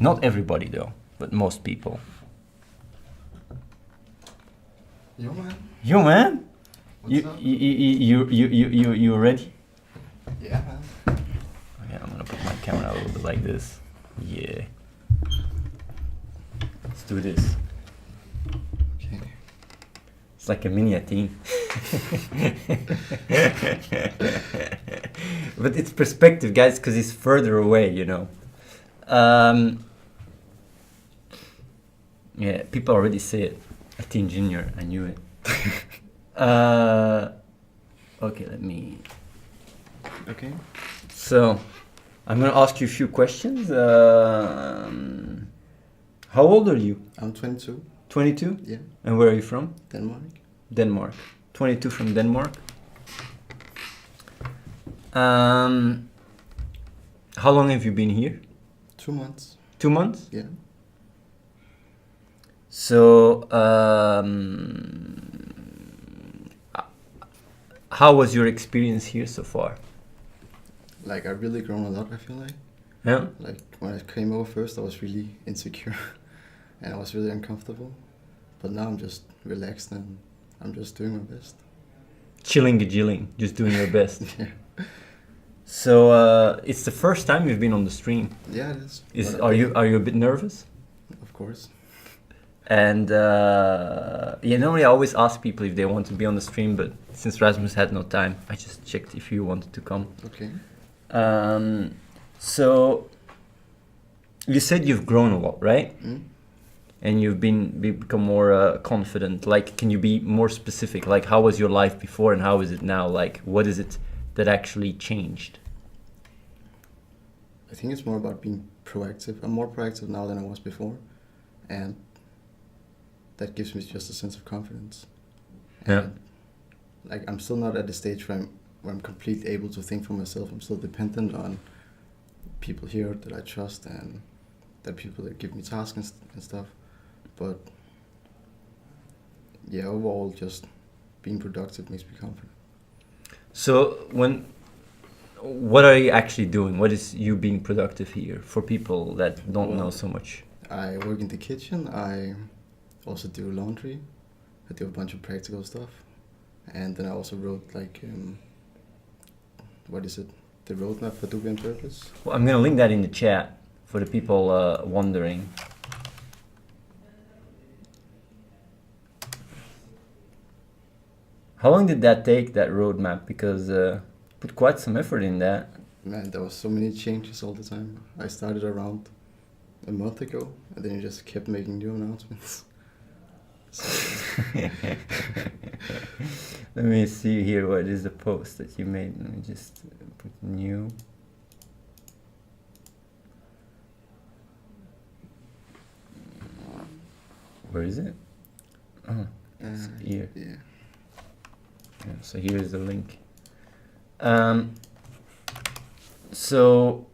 Not everybody though, but most people. Yo, man. Yo, man. What's up? You ready? Yeah, man. Okay, I'm gonna put my camera a little bit like this. Yeah. Let's do this. Okay. It's like a mini thing. But it's perspective, guys, because it's further away, you know. Yeah, people already say it. A teen junior, I knew it. Okay, let me. Okay. So, I'm gonna ask you a few questions. How old are you? I'm 22. 22? Yeah. And where are you from? Denmark. Denmark. 22 from Denmark. How long have you been here? 2 months. 2 months? Yeah. So, how was your experience here so far? Like, I've really grown a lot, I feel like. Yeah? Like, when I came over first, I was really insecure. And I was really uncomfortable. But now I'm just relaxed and I'm just doing my best. Chilling, just doing your best. Yeah. So, it's the first time you've been on the stream. Yeah, it is. Are you a bit nervous? Of course. And normally I always ask people if they want to be on the stream, but since Rasmus had no time, I just checked if you wanted to come. Okay. So you said you've grown a lot, right? Mm? And you've become more confident. Like, can you be more specific? Like, how was your life before and how is it now? Like, what is it that actually changed? I think it's more about being proactive. I'm more proactive now than I was before. And that gives me just a sense of confidence. Yeah. And, like, I'm still not at the stage where I'm completely able to think for myself. I'm still dependent on people here that I trust and that people that give me tasks and stuff. But yeah, overall, just being productive makes me confident. So what are you actually doing? What is you being productive here for people that don't know so much? I work in the kitchen. I also do laundry. I do a bunch of practical stuff. And then I also wrote the roadmap for Dubai and Purpose. Well, I'm gonna link that in the chat for the people wondering. How long did that take, that roadmap? Because put quite some effort in that. Man, there was so many changes all the time. I started around a month ago, and then I just kept making new announcements. Let me see here, what is the post that you made? Let me just put new. Where is it? Oh, it's here. Yeah. Yeah, so here is the link. So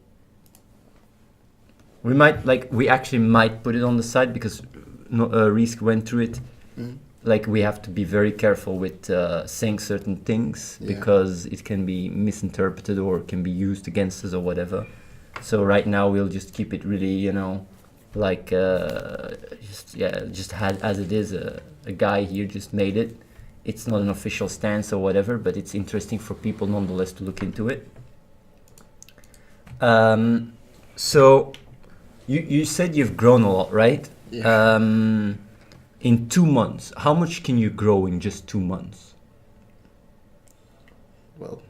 we actually might put it on the site because Risk went through it. Mm. Like, we have to be very careful with saying certain things because it can be misinterpreted or can be used against us or whatever. So right now we'll just keep it really, like just had as it is. A guy here just made it. It's not an official stance or whatever, but it's interesting for people nonetheless to look into it. So you said you've grown a lot, right? Yeah. In 2 months, how much can you grow in just 2 months? Well,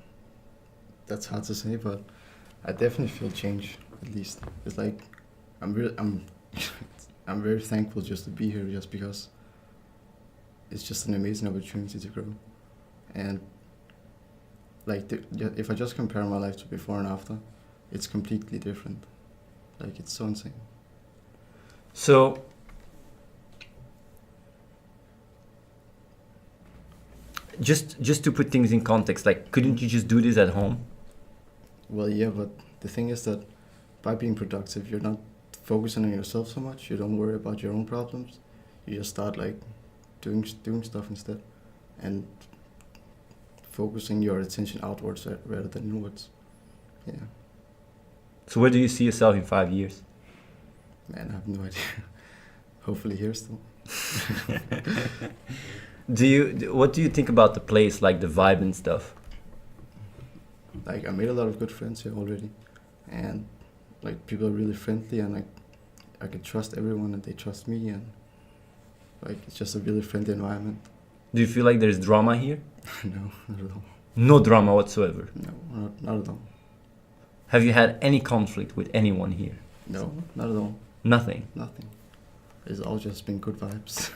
that's hard to say, but I definitely feel change. At least it's like I'm very thankful just to be here, just because it's just an amazing opportunity to grow. And like if I just compare my life to before and after, it's completely different. Like, it's so insane. So just to put things in context, like, couldn't you just do this at home? Well, yeah, but the thing is that by being productive, you're not focusing on yourself so much. You don't worry about your own problems. You just start like doing stuff instead, and focusing your attention outwards rather than inwards. Yeah. So where do you see yourself in 5 years? Man, I have no idea. Hopefully here still. What do you think about the place, like the vibe and stuff? Like I made a lot of good friends here already, and like people are really friendly, and like I can trust everyone and they trust me, and like it's just a really friendly environment. Do you feel like there's drama here? No, not at all. No drama whatsoever. No, not at all. Have you had any conflict with anyone here? No, not at all. Nothing. Nothing. It's all just been good vibes.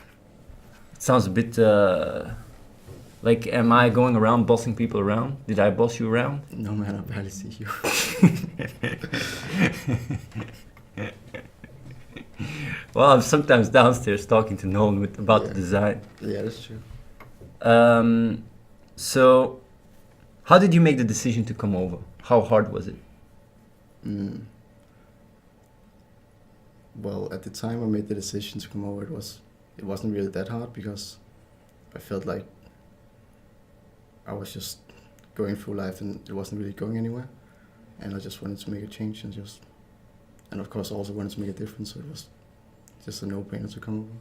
It sounds a bit like, am I going around bossing people around? Did I boss you around? No man, I barely see you. Well, I'm sometimes downstairs talking to Nolan about the Yeah. design. Yeah, that's true. So, how did you make the decision to come over? How hard was it? Mm. Well, at the time I made the decision to come over, it wasn't really that hard because I felt like I was just going through life and it wasn't really going anywhere, and I just wanted to make a change and of course I also wanted to make a difference. So it was just a no-brainer to come over.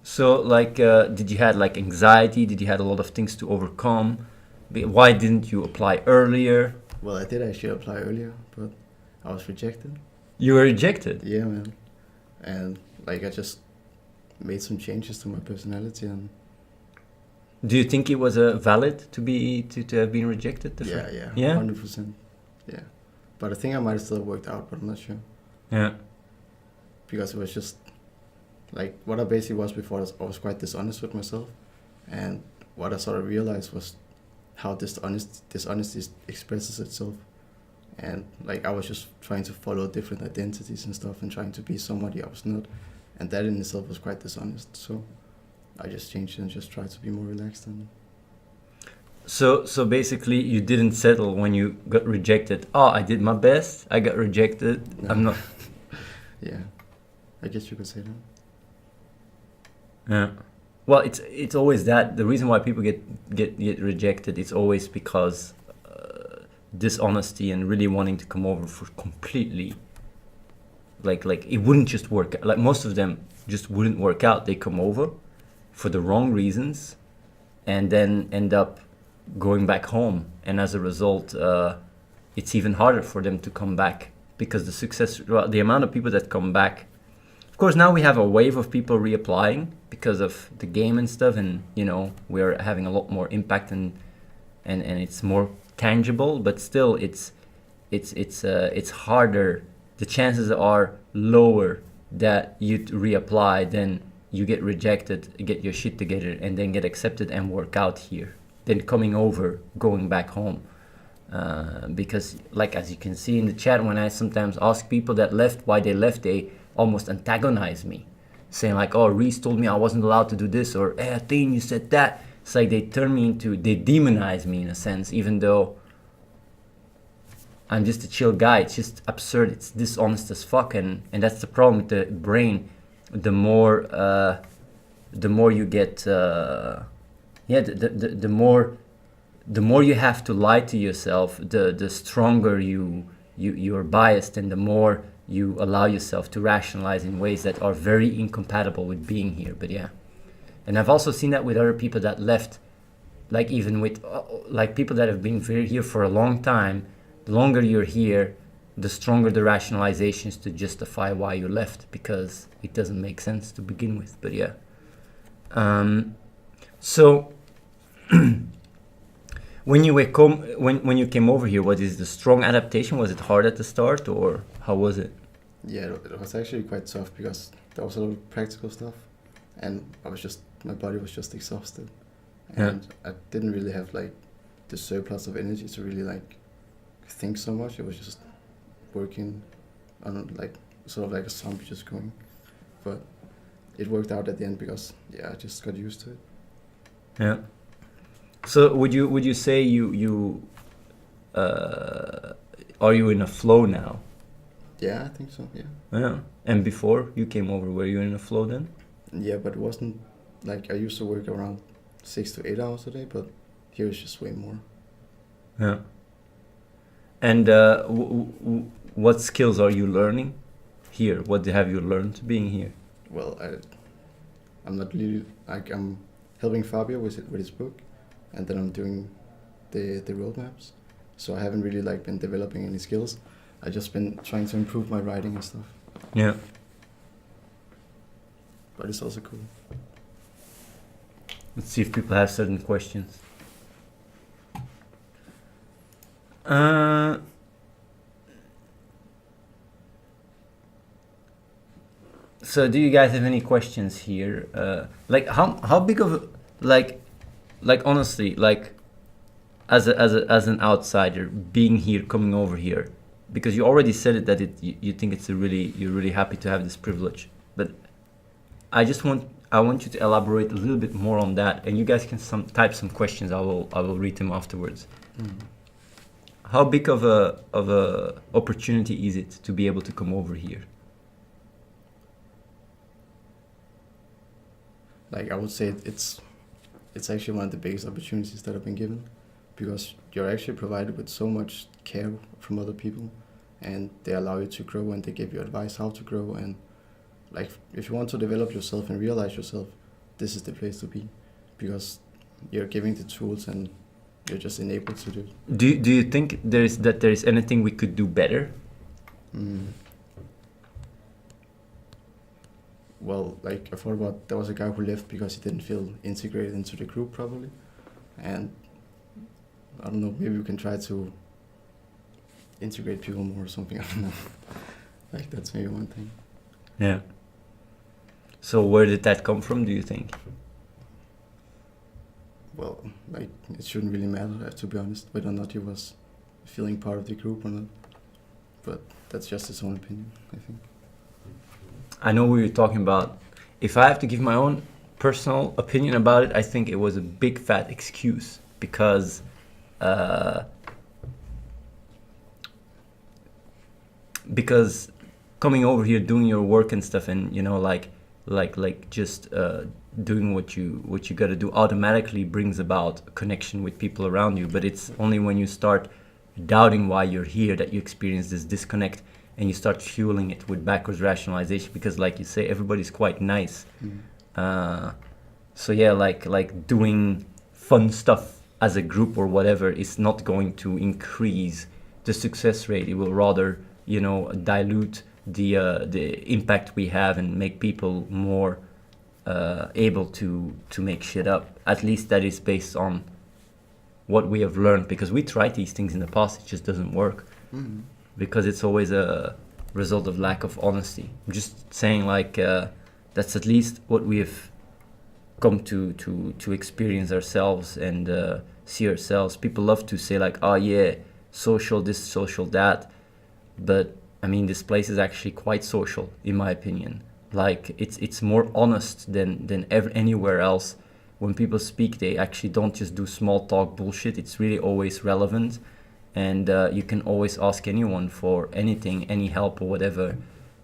So, like, did you had like anxiety? Did you had a lot of things to overcome? Why didn't you apply earlier? Well, I did actually apply earlier, but I was rejected. You were rejected. Yeah, man. And like I just made some changes to my personality, and Do you think it was valid to have been rejected? yeah, 100%. Yeah, but I think I might have still worked out, but I'm not sure Yeah. because it was just like what I basically was before. I was quite dishonest with myself, and what I sort of realized was how dishonesty expresses itself. And like I was just trying to follow different identities and stuff and trying to be somebody I was not, and that in itself was quite dishonest. So I just changed it and just tried to be more relaxed. And So basically, you didn't settle when you got rejected. Oh, I did my best. I got rejected. No. I'm not. yeah, I guess you could say that. Yeah. Well, it's always that. The reason why people get rejected, it's always because dishonesty and really wanting to come over for completely. Like it wouldn't just work. Like most of them just wouldn't work out. They come over for the wrong reasons, and then end up going back home. And as a result, it's even harder for them to come back because the amount of people that come back. Of course, now we have a wave of people reapplying because of the game and stuff, and we're having a lot more impact and it's more tangible. But still, it's harder. The chances are lower that you reapply than you get rejected, get your shit together, and then get accepted and work out here. Then coming over, going back home. Because, like as you can see in the chat, when I sometimes ask people that left why they left, they almost antagonize me, saying like, "Oh, Reese told me I wasn't allowed to do this," or "Hey, Athene, you said that." It's like they demonize me in a sense, even though I'm just a chill guy. It's just absurd. It's dishonest as fuck, and that's the problem with the brain. The more you get, the more you have to lie to yourself, the stronger you're biased, and the more you allow yourself to rationalize in ways that are very incompatible with being here. But yeah, and I've also seen that with other people that left, like even with like people that have been here for a long time. The longer you're here, the stronger the rationalizations to justify why you left, because it doesn't make sense to begin with. But yeah, so when you came over here, what is the strong adaptation? Was it hard at the start, or how was it? Yeah, it was actually quite tough because there was a lot of practical stuff, and my body was just exhausted, and I didn't really have like the surplus of energy to really like think so much. It was just working on like sort of like a zombie just going, but it worked out at the end because I just got used to it. Yeah. So would you say you are you in a flow now? Yeah, I think so. Yeah. Yeah. And before you came over, were you in a flow then? Yeah, but it wasn't like I used to work around 6 to 8 hours a day, but here it's just way more. Yeah. And what skills are you learning here? What have you learned being here? Well, I'm not really like I'm helping Fabio with his book, and then I'm doing the roadmaps. So I haven't really like been developing any skills. I just been trying to improve my writing and stuff. Yeah. But it's also cool. Let's see if people have certain questions. So do you guys have any questions here? Like how big of a, like honestly, like as an outsider being here, coming over here, because you already said it that you think it's you're really happy to have this privilege, but I want you to elaborate a little bit more on that, and you guys can type some questions. I will read them afterwards. How big of a opportunity is it to be able to come over here? Like I would say it's actually one of the biggest opportunities that I've been given, because you're actually provided with so much care from other people, and they allow you to grow, and they give you advice how to grow, and like if you want to develop yourself and realize yourself, this is the place to be, because you're giving the tools and you're just enabled to do it. Do you think there is anything we could do better? Well, like I thought about, there was a guy who left because he didn't feel integrated into the group probably, and I don't know, maybe we can try to integrate people more or something. I don't know. Like that's maybe one thing. Yeah. So where did that come from, do you think? Well, like it shouldn't really matter, to be honest, whether or not he was feeling part of the group or not. But that's just his own opinion, I think. I know we were talking about, if I have to give my own personal opinion about it, I think it was a big fat excuse, because coming over here, doing your work and stuff, and you know, like just doing what you got to do automatically brings about a connection with people around you. But it's only when you start doubting why you're here that you experience this disconnect, and you start fueling it with backwards rationalization, because like you say, everybody's quite nice. So yeah, like doing fun stuff as a group or whatever is not going to increase the success rate. It will rather, you know, dilute the impact we have and make people more able to make shit up. At least that is based on what we have learned, because we tried these things in the past, it just doesn't work. Because it's always a result of lack of honesty. I'm just saying, like that's at least what we have come to experience ourselves and see ourselves. People love to say like, oh yeah, social this, social that, but I mean, this place is actually quite social, in my opinion. Like it's more honest than ever anywhere else. When people speak, they actually don't just do small talk bullshit. It's really always relevant, and you can always ask anyone for anything, any help or whatever,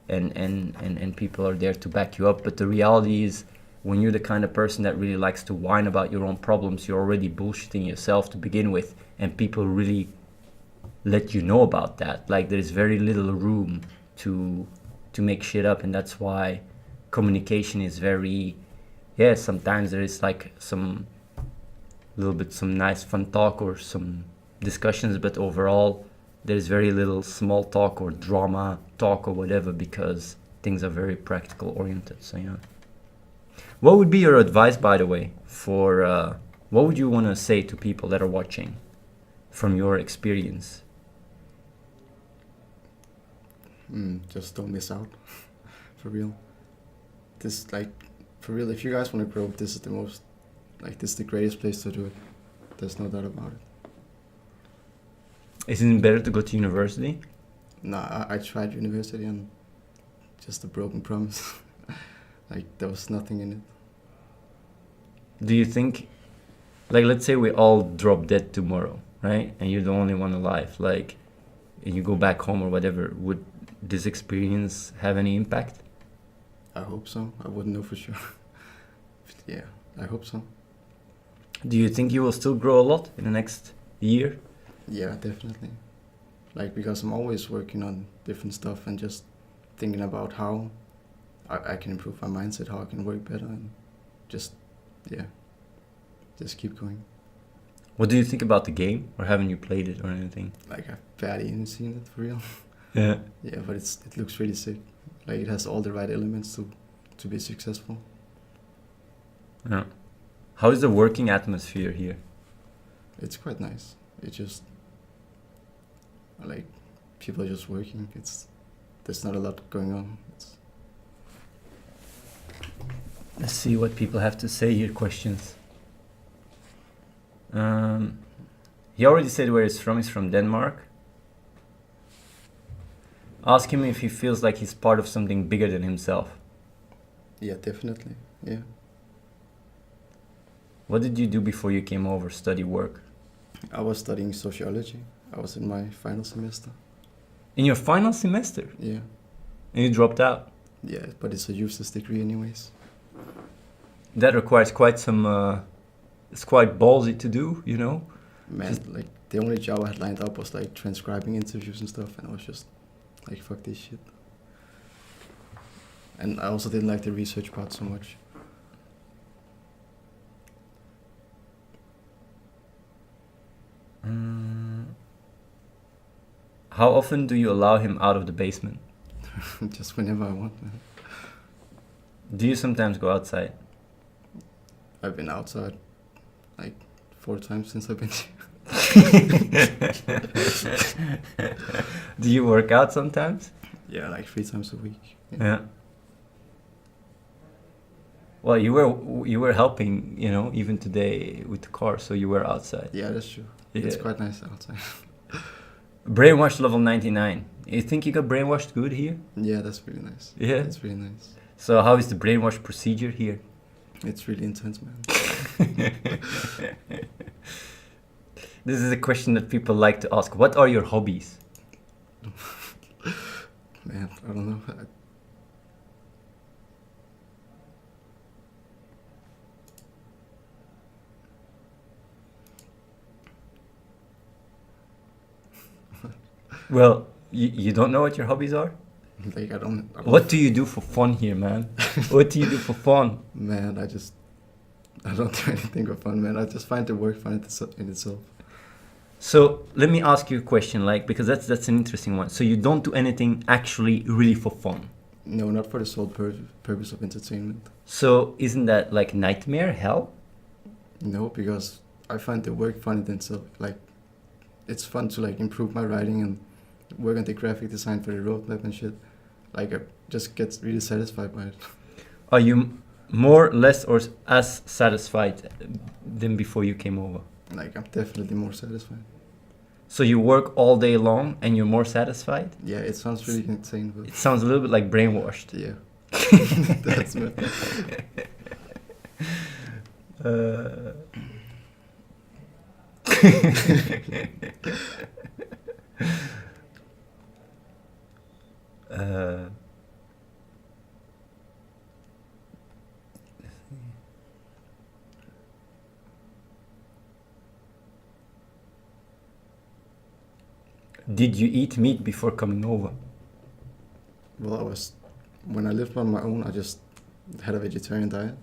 and people are there to back you up. But the reality is, when you're the kind of person that really likes to whine about your own problems, you're already bullshitting yourself to begin with, and people really let you know about that. Like there's very little room to make shit up, and that's why communication is very, yeah, sometimes there is like some nice fun talk or some discussions, but overall there's very little small talk or drama talk or whatever, because things are very practical oriented. So yeah. What would be your advice, by the way, for what would you want to say to people that are watching from your experience? Just don't miss out. For real. This, like, for real, if you guys want to grow, this is the most, like, this is the greatest place to do it. There's no doubt about it. Isn't it better to go to university? Nah, I tried university and just a broken promise. Like, there was nothing in it. Do you think, like, let's say we all drop dead tomorrow, right? And you're the only one alive, like, and you go back home or whatever, would this experience have any impact? I hope so. I wouldn't know for sure. Yeah, I hope so. Do you think you will still grow a lot in the next year? Yeah, definitely. Like, because I'm always working on different stuff and just thinking about how I can improve my mindset, how I can work better, and just just keep going. What do you think about the game, or haven't you played it or anything? Like I've barely even seen it for real. Yeah. Yeah, but it looks really sick. Like it has all the right elements to be successful. Yeah. How is the working atmosphere here? It's quite nice. It's just like people are just working. There's not a lot going on. Let's see what people have to say here. Questions. He already said where he's from. He's from Denmark. Ask him if he feels like he's part of something bigger than himself. Yeah, definitely. Yeah. What did you do before you came over? Study, work? I was studying sociology. I was in my final semester. In your final semester? Yeah. And you dropped out? Yeah, but it's a useless degree anyways. That requires quite some... it's quite ballsy to do, you know? Man, like, the only job I had lined up was, like, transcribing interviews and stuff, and I was just, like, fuck this shit. And I also didn't like the research part so much. How often do you allow him out of the basement? Just whenever I want, man. Do you sometimes go outside? I've been outside, like, 4 times since I've been here. Do you work out sometimes? Yeah, like 3 times a week. Yeah. Well, you were helping, you know, even today with the car, so you were outside. Yeah, that's true. Yeah. It's quite nice outside. Brainwashed level 99. You think you got brainwashed good here? Yeah, that's really nice. Yeah? It's really nice. So how is the brainwash procedure here? It's really intense, man. This is a question that people like to ask. What are your hobbies? Man, I don't know. Well, you don't know what your hobbies are? Like, I don't What do you do for fun here, man? What do you do for fun? Man, I don't do anything for fun, man. I just find the work fun in itself. So let me ask you a question, like, because that's an interesting one. So you don't do anything actually really for fun? No, not for the sole purpose of entertainment. So isn't that like nightmare, hell? No, because I find the work fun in itself. Like, it's fun to, like, improve my writing and work on the graphic design for the roadmap and shit. Like, I just get really satisfied by it. Are you more, less, or as satisfied than before you came over? Like, I'm definitely more satisfied. So you work all day long and you're more satisfied? Yeah, it sounds really insane, but It sounds a little bit like brainwashed. yeah. That's me. Did you eat meat before coming over? Well, when I lived on my own, I just had a vegetarian diet,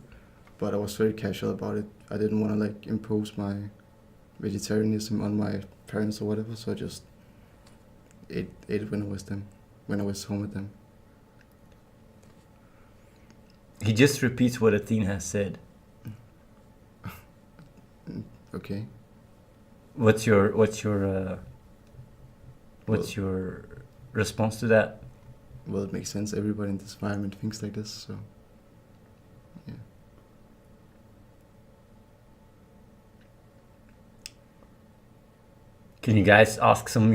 but I was very casual about it. I didn't want to, like, impose my vegetarianism on my parents or whatever, so I just ate it when I was home with them. He just repeats what Athene has said. Okay. What's your response to that? Well, it makes sense. Everybody in this environment thinks like this, so yeah. Can you guys ask some,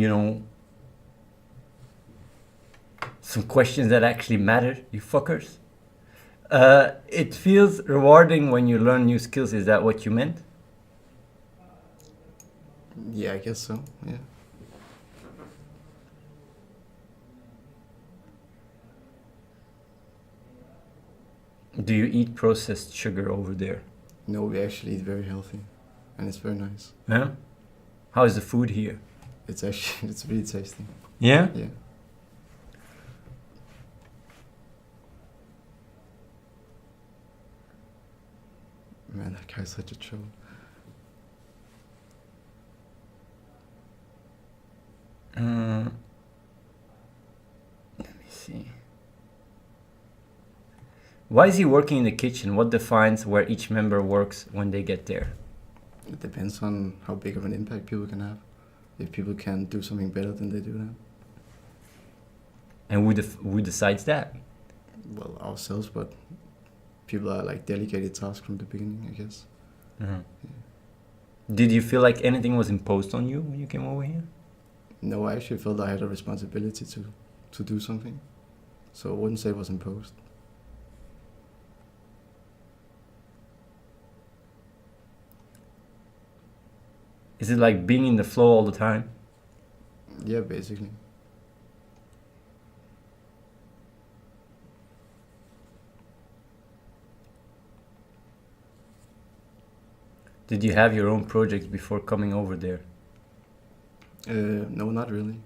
some questions that actually matter, you fuckers? It feels rewarding when you learn new skills. Is that what you meant? Yeah, I guess so. Yeah. Do you eat processed sugar over there? No, we actually eat very healthy, and it's very nice. Yeah? How is the food here? It's really tasty. Yeah? Yeah. that guy's such a troll. Let me see. Why is he working in the kitchen? What defines where each member works when they get there? It depends on how big of an impact people can have. If people can do something better than they do now. And who decides that? Well, ourselves, but people are like delegated tasks from the beginning, I guess. Uh-huh. Yeah. Did you feel like anything was imposed on you when you came over here? No, I actually felt I had a responsibility to do something. So I wouldn't say it was imposed. Is it like being in the flow all the time? Yeah, basically. Did you have your own projects before coming over there? No, not really.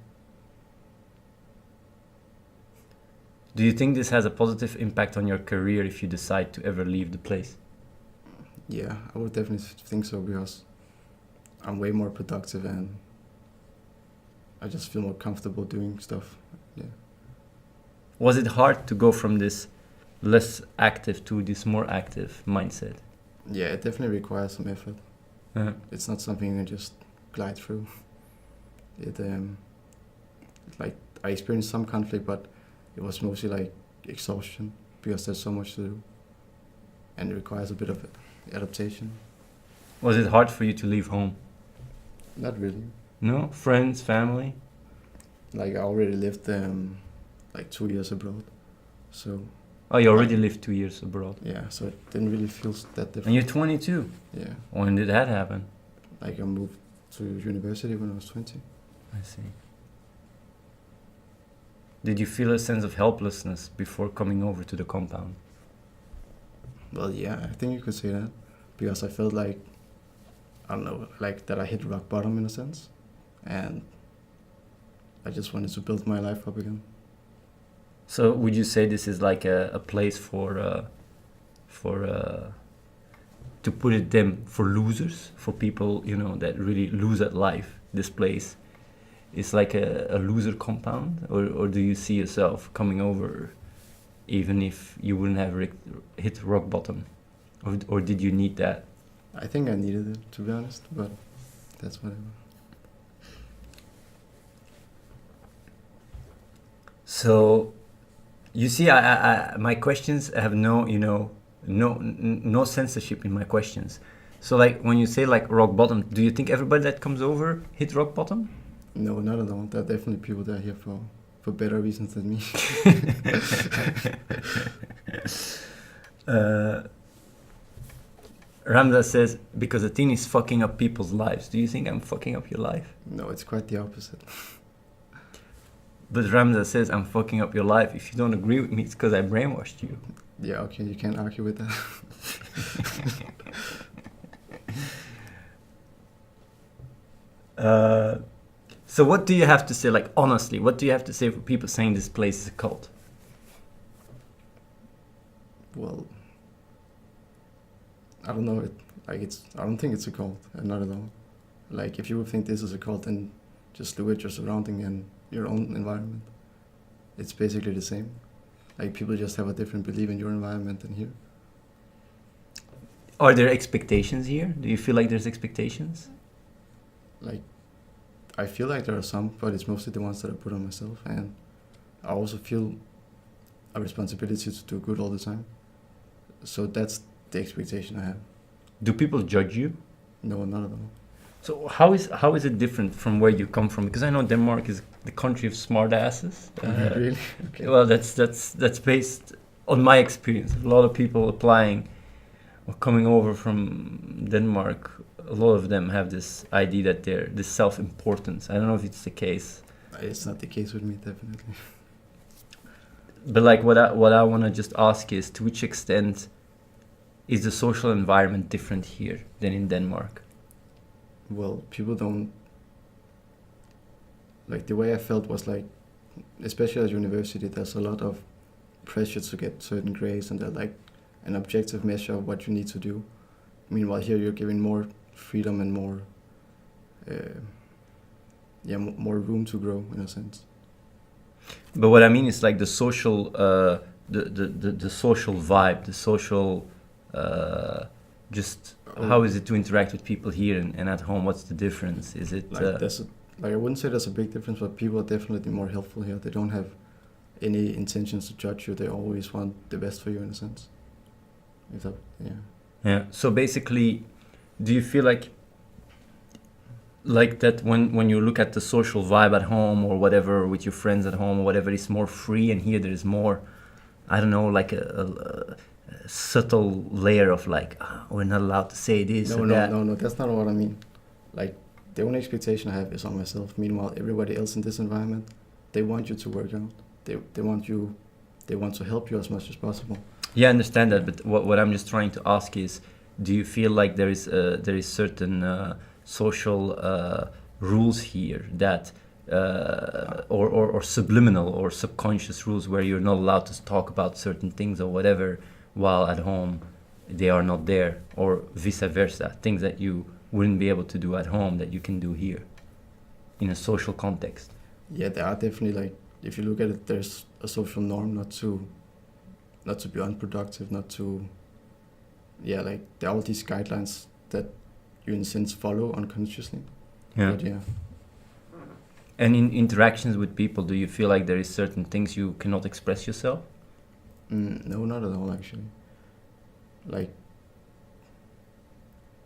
Do you think this has a positive impact on your career if you decide to ever leave the place? Yeah, I would definitely think so because I'm way more productive and I just feel more comfortable doing stuff. Yeah. Was it hard to go from this less active to this more active mindset? Yeah, it definitely requires some effort. Uh-huh. It's not something you can just glide through. Like I experienced some conflict, but it was mostly like exhaustion because there's so much to do, and it requires a bit of adaptation. Was it hard for you to leave home? Not really. No? Friends, family? Like I already lived like 2 years abroad, so Oh, you already lived 2 years abroad. yeah, so it didn't really feel that different. And you're 22. Yeah, When did that happen? like I moved to university when I was 20. I see. Did you feel a sense of helplessness before coming over to the compound? Well, yeah, I think you could say that because I felt like, I don't know, like that I hit rock bottom in a sense, and I just wanted to build my life up again. So would you say this is like a place to put it them for losers, for people, you know, that really lose at life? This place is like a loser compound, or do you see yourself coming over even if you wouldn't have hit rock bottom, or did you need that? I think I needed it, to be honest, but that's whatever. So, you see, I my questions have no, you know, no censorship in my questions. So, like, when you say like rock bottom, do you think everybody that comes over hit rock bottom? No, not at all. There are definitely people that are here for better reasons than me. Ramda says, because the thing is fucking up people's lives. Do you think I'm fucking up your life? No, it's quite the opposite. But Ramda says, I'm fucking up your life. If you don't agree with me, it's because I brainwashed you. Yeah, okay, you can't argue with that. So what do you have to say, like, honestly, what do you have to say for people saying this place is a cult? Well, I don't know. I don't think it's a cult, not at all. Like, if you would think this is a cult, then just look at your surrounding and your own environment. It's basically the same. Like, people just have a different belief in your environment than here. Are there expectations here? Do you feel like there's expectations? Like, I feel like there are some, but it's mostly the ones that I put on myself. And I also feel a responsibility to do good all the time. So that's the expectation I have. Do people judge you? No, not at all. So how is it different from where you come from? Because I know Denmark is the country of smart asses. Really? Okay. Well, that's based on my experience. A lot of people applying or coming over from Denmark, a lot of them have this idea that they're this self-importance. I don't know if it's the case. It's not the case with me, definitely. But like what I want to just ask is, to which extent is the social environment different here than in Denmark? Well, people don't, like, the way I felt was like, especially at university, there's a lot of pressure to get certain grades, and they're like an objective measure of what you need to do Meanwhile, here you're given more freedom and more, more room to grow in a sense. But what I mean is like the social, the social vibe, the social, just how is it to interact with people here and at home? What's the difference? Is it like I wouldn't say there's a big difference, but people are definitely more helpful here. They don't have any intentions to judge you. They always want the best for you in a sense. If that, yeah. Yeah. So basically, do you feel like that when you look at the social vibe at home or whatever with your friends at home or whatever, it's more free, and here there is more, I don't know, like a subtle layer of like, we're not allowed to say this or that. No, that's not what I mean. Like, the only expectation I have is on myself. Meanwhile, everybody else in this environment, they want you to work out. They want to help you as much as possible. Yeah, I understand that, but what I'm just trying to ask is, do you feel like there is certain social rules here that or subliminal or subconscious rules where you're not allowed to talk about certain things or whatever, while at home they are not there, or vice versa, things that you wouldn't be able to do at home that you can do here in a social context? Yeah, there are definitely, like, if you look at it, there's a social norm not to be unproductive, not to, like, there are all these guidelines that you in a sense follow unconsciously. Yeah. But yeah. And in interactions with people, do you feel like there is certain things you cannot express yourself? No, not at all, actually. Like,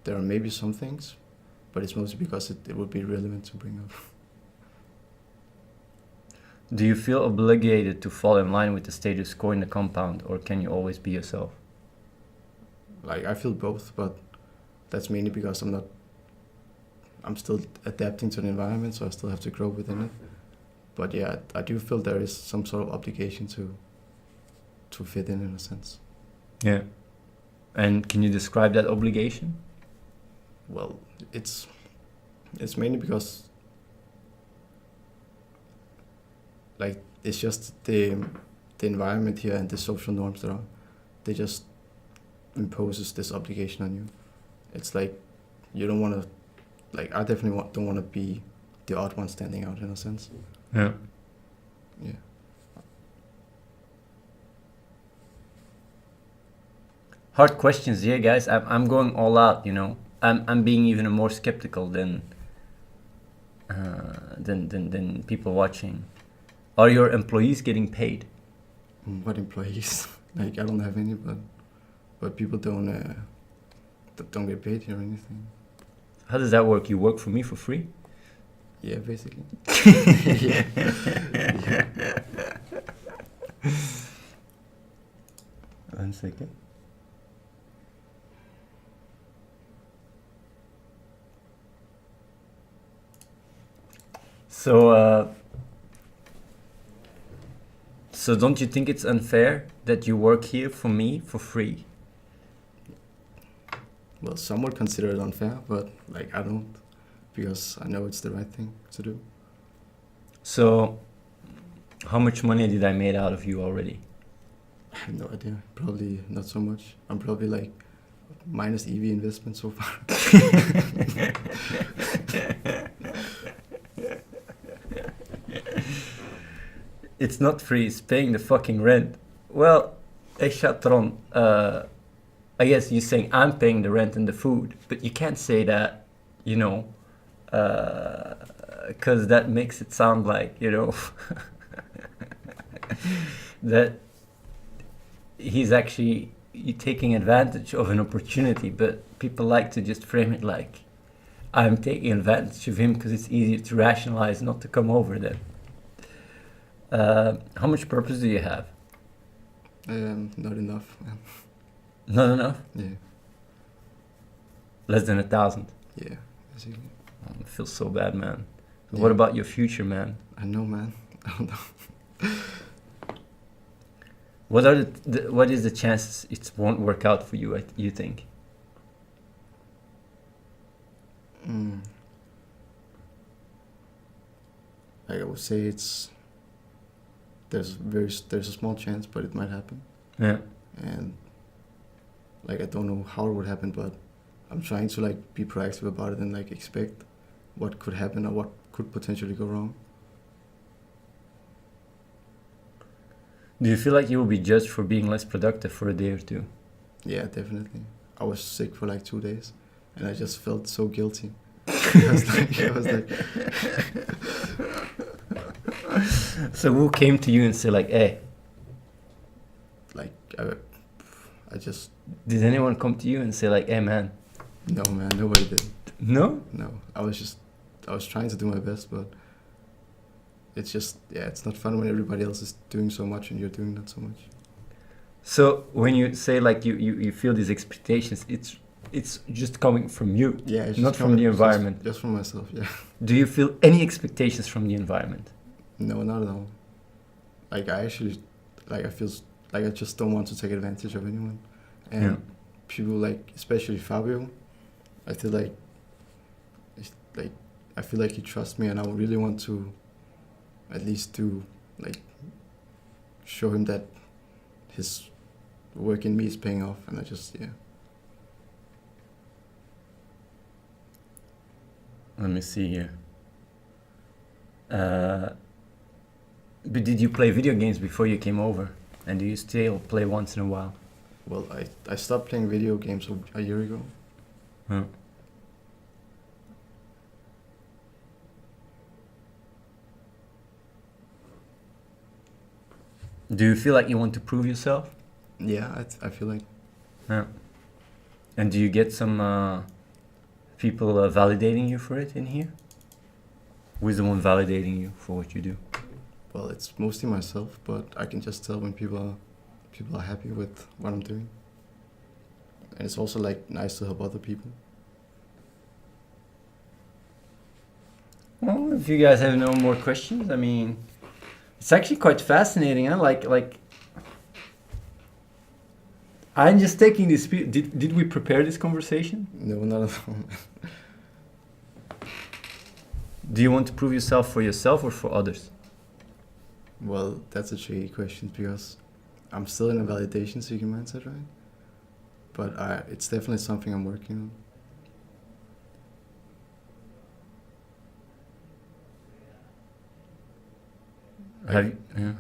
there are maybe some things, but it's mostly because it would be relevant to bring up. Do you feel obligated to fall in line with the status quo in the compound, or can you always be yourself? Like, I feel both, but that's mainly because I'm still adapting to the environment, so I still have to grow within it. But yeah, I do feel there is some sort of obligation to fit in a sense. Yeah. And can you describe that obligation? Well, it's mainly because, like, it's just the environment here and the social norms they just imposes this obligation on you. It's like you don't want to, like, I definitely don't want to be the odd one standing out in a sense. Yeah. Yeah. Hard questions, yeah, guys. I'm going all out, you know. I'm being even more skeptical than people watching. Are your employees getting paid? What employees? Like, I don't have any, but people don't get paid here or anything. How does that work? You work for me for free? Yeah, basically. Yeah. One second. So don't you think it's unfair that you work here for me for free? Well, some would consider it unfair, but, like, I don't, because I know it's the right thing to do. So, how much money did I made out of you already? I have no idea. Probably not so much. I'm probably, like, minus EV investment so far. It's not free, it's paying the fucking rent. Well, Eshatron, I guess you're saying I'm paying the rent and the food, but you can't say that, you know, because that makes it sound like, you know, that he's actually taking advantage of an opportunity, but people like to just frame it like I'm taking advantage of him because it's easier to rationalize not to come over then. How much purpose do you have? Not enough, man. Not enough? Yeah. Less than 1,000? Yeah, basically. Oh, I feel so bad, man. Yeah. What about your future, man? I know, man. I don't know. What is the chances it won't work out for you, you think? Like, I would say there's a small chance, but it might happen. Yeah. And, like, I don't know how it would happen, but I'm trying to like be proactive about it and like expect what could happen or what could potentially go wrong. Do you feel like you will be judged for being less productive for a day or two? Yeah, definitely. I was sick for like 2 days, and I just felt so guilty. I was like, So who came to you and said like, hey, like I just did anyone come to you and say like, hey man? no man, nobody did. No? No, I was trying to do my best, but it's just it's not fun when everybody else is doing so much and you're doing not so much. So when you say like you feel these expectations, it's just coming from you, Yeah, it's not just from the environment. Just from myself, yeah. Do you feel any expectations from the environment? No, not at all. Like I actually, like I feel like I just don't want to take advantage of anyone, and Yeah. people like, especially Fabio, I feel like, I feel like he trusts me, and I really want to, at least do like, show him that his work in me is paying off, and I just Let me see here. But did you play video games before you came over? And do you still play once in a while? Well, I stopped playing video games a year ago. Huh. Do you feel like you want to prove yourself? Yeah, I feel like Yeah. And do you get some people validating you for it in here? Who is the one validating you for what you do? well, it's mostly myself, but I can just tell when people are happy with what I'm doing, and it's also like nice to help other people. Well, if you guys have no more questions, I mean, it's actually quite fascinating. Huh? Like, I'm just taking this. Did we prepare this conversation? No, not at all. Do you want to prove yourself for yourself or for others? Well, that's a tricky question because I'm still in a validation seeking mindset, right? But it's definitely something I'm working on. Have you, yeah.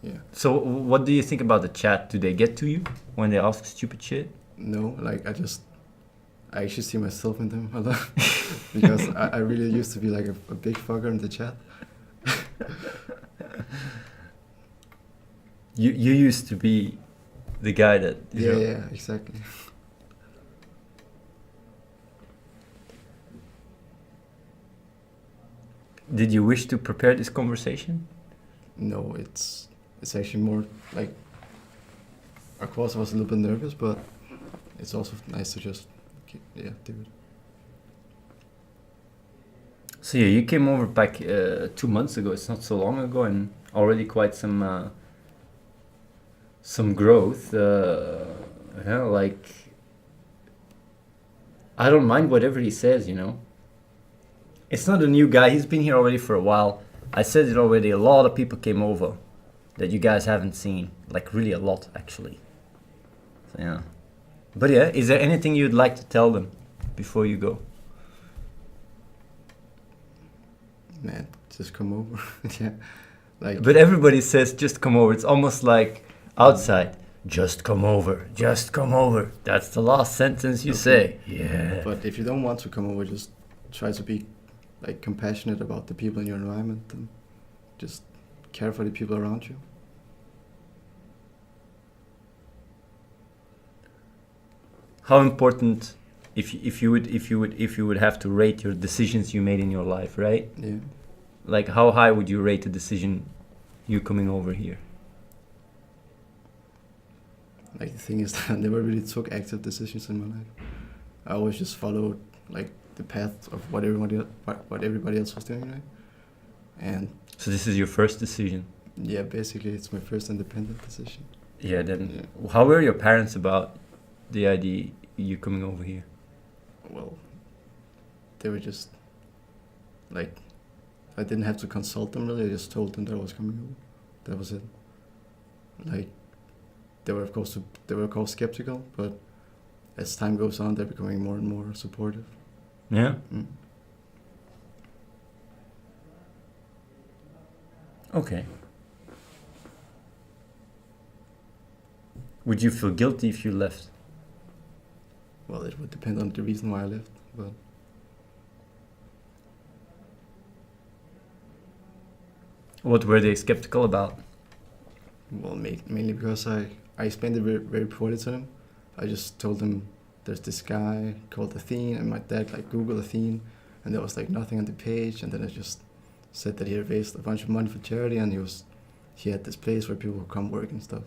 Yeah. So, what do you think about the chat? Do they get to you when they ask stupid shit? No, like I actually see myself in them a lot because I really used to be like a big fucker in the chat. You used to be the guy that Yeah, exactly. Did you wish to prepare this conversation? No, it's actually more like, of course I was a little bit nervous, but it's also nice to just do it. So yeah, you came over back 2 months ago. It's not so long ago, and already quite some growth. Yeah, like I don't mind whatever he says. It's not a new guy. He's been here already for a while. I said it already. A lot of people came over that you guys haven't seen. Like really a lot, actually. So, yeah. But yeah, is there anything you'd like to tell them before you go? Man, just come over. Yeah, like. But everybody says just come over. It's almost like outside. Just come over. Just come over. That's the last sentence you say. Yeah. But if you don't want to come over, just try to be like compassionate about the people in your environment and just care for the people around you. How important, if you would have to rate your decisions you made in your life, right? Yeah. Like how high would you rate the decision you coming over here? Like the thing is that I never really took active decisions in my life. I always just followed like the path of what everybody else was doing, right? And So this is your first decision. yeah, basically it's my first independent decision. Yeah. Then how were your parents about the idea you coming over here? Well, they were just like, I didn't have to consult them really. I just told them that I was coming over. That was it. Like, they were of course skeptical, but as time goes on, they're becoming more and more supportive. Yeah. Mm. Okay. Would you feel guilty if you left? Well, it would depend on the reason why I left, but What were they skeptical about? well, mainly because I explained it very, very poorly to them. I just told them there's this guy called Athene, and my dad like Googled Athene, and there was like nothing on the page, and then I just said that he had raised a bunch of money for charity, and he had this place where people would come work and stuff,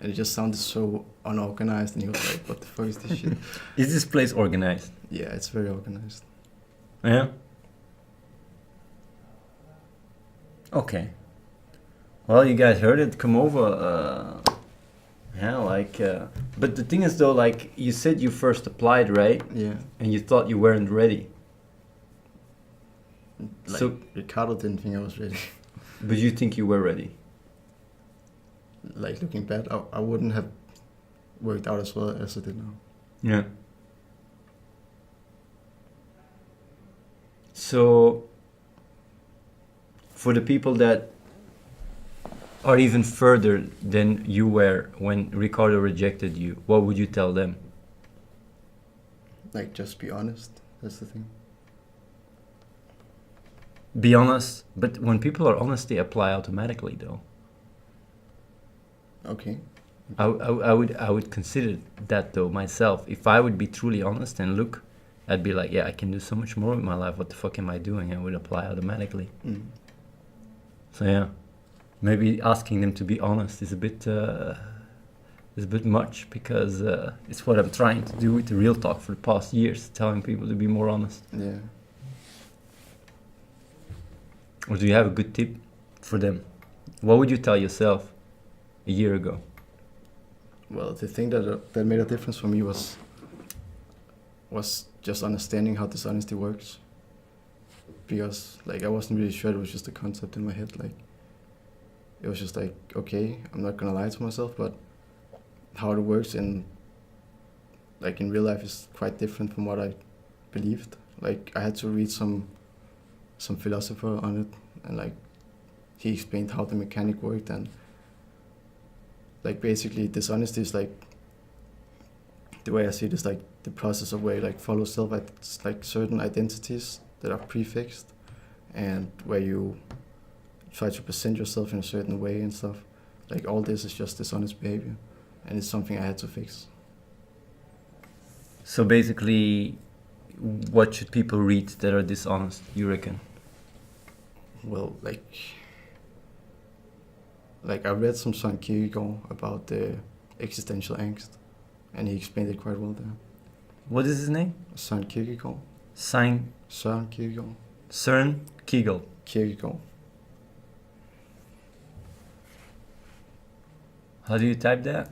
and it just sounded so unorganized, and he was like, "What the fuck is this shit?" Is this place organized? Yeah, it's very organized. Yeah. Okay. Well, you guys heard it. Come over. But the thing is, though, like you said, you first applied, right? Yeah. And you thought you weren't ready. Like, So- Ricardo didn't think I was ready. But you think you were ready. Like looking back, I wouldn't have worked out as well as I did now. Yeah. So, for the people that are even further than you were when Ricardo rejected you, what would you tell them? Like, just be honest. That's the thing. Be honest, but when people are honest, they apply automatically, though. Okay. I would consider that though myself. If I would be truly honest and look, I'd be like, yeah, I can do so much more with my life. What the fuck am I doing? I would apply automatically. Mm. So yeah, maybe asking them to be honest is a bit much, because it's what I'm trying to do with the Real Talk for the past years, telling people to be more honest. Yeah. Or do you have a good tip for them? What would you tell yourself a year ago? Well, the thing that made a difference for me was just understanding how dishonesty works. Because like I wasn't really sure, it was just a concept in my head. Like it was just like, okay, I'm not gonna lie to myself, but how it works in real life is quite different from what I believed. Like I had to read some philosopher on it, and like he explained how the mechanic worked, and like basically dishonesty is like, the way I see it is like the process of where you like follow like certain identities that are prefixed, and where you try to present yourself in a certain way and stuff. Like all this is just dishonest behavior, and it's something I had to fix. So basically, what should people read that are dishonest, you reckon? Well, like I read some Søren Kierkegaard about the existential angst, and he explained it quite well there. What is his name? Søren Kierkegaard. Søren Kierkegaard. Kierkegaard. How do you type that?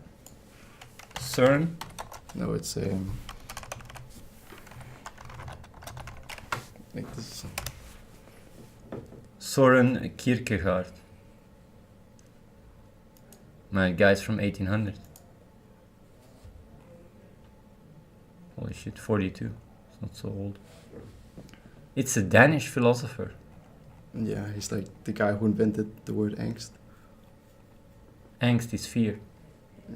Søren? No, it's like this. Søren Kierkegaard. My guy's from 1800. Holy shit, 42. It's not so old. It's a Danish philosopher. Yeah, he's like the guy who invented the word angst. Angst is fear.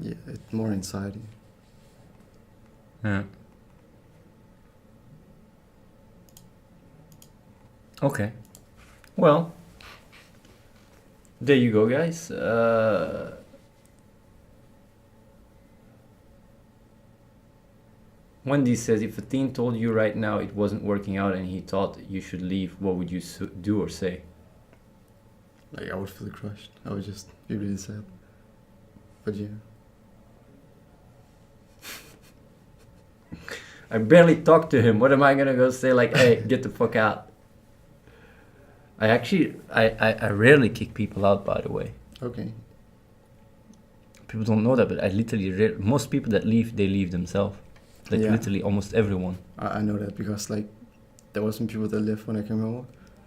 Yeah, it's more anxiety. Yeah. Okay. Well, there you go, guys. Wendy says, if a teen told you right now it wasn't working out and he thought you should leave, what would you do or say? Like I would feel crushed. I would just be really sad. But yeah. I barely talked to him. What am I gonna go say? Like, hey, get the fuck out. I rarely kick people out, by the way. Okay. People don't know that, but I literally, most people that leave, they leave themselves. Like Yeah. literally almost everyone. I know that because like there was some people that left when I came over,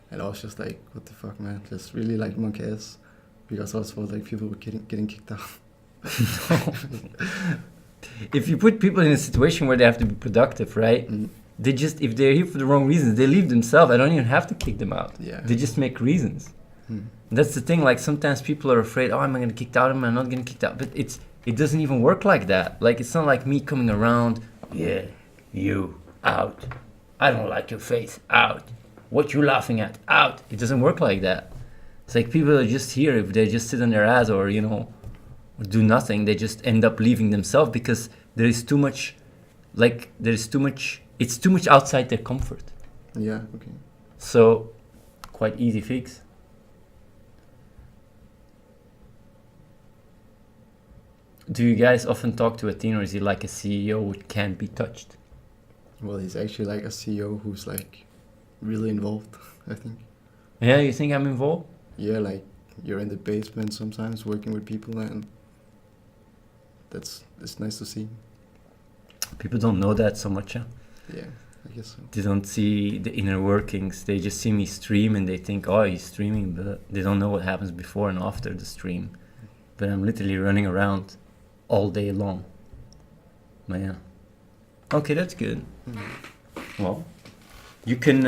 and I was just like, what the fuck, man? Just really like monkey ass, because I was felt like people were getting kicked out. if you put people in a situation where they have to be productive, right? They just, if they're here for the wrong reasons, they leave themselves. I don't even have to kick them out. Yeah. They just make reasons. That's the thing. Like sometimes people are afraid, oh, am I gonna kicked out? Am I not gonna kicked out? But it doesn't even work like that. Like it's not like me coming around. Yeah, you out. I don't like your face. Out. What you laughing at? Out. It doesn't work like that. It's like people are just here. If they just sit on their ass or or do nothing, they just end up leaving themselves because there is too much. Like it's too much outside their comfort. Yeah. Okay. So, quite easy fix. Do you guys often talk to Athene, or is he like a CEO who can't be touched? Well, he's actually like a CEO who's like really involved, I think. Yeah, you think I'm involved? Yeah, like you're in the basement sometimes working with people, and it's nice to see. People don't know that so much, huh? Yeah, I guess so. They don't see the inner workings. They just see me stream and they think, oh, he's streaming, but they don't know what happens before and after the stream. But I'm literally running around all day long. But yeah. Okay, that's good. Well, you can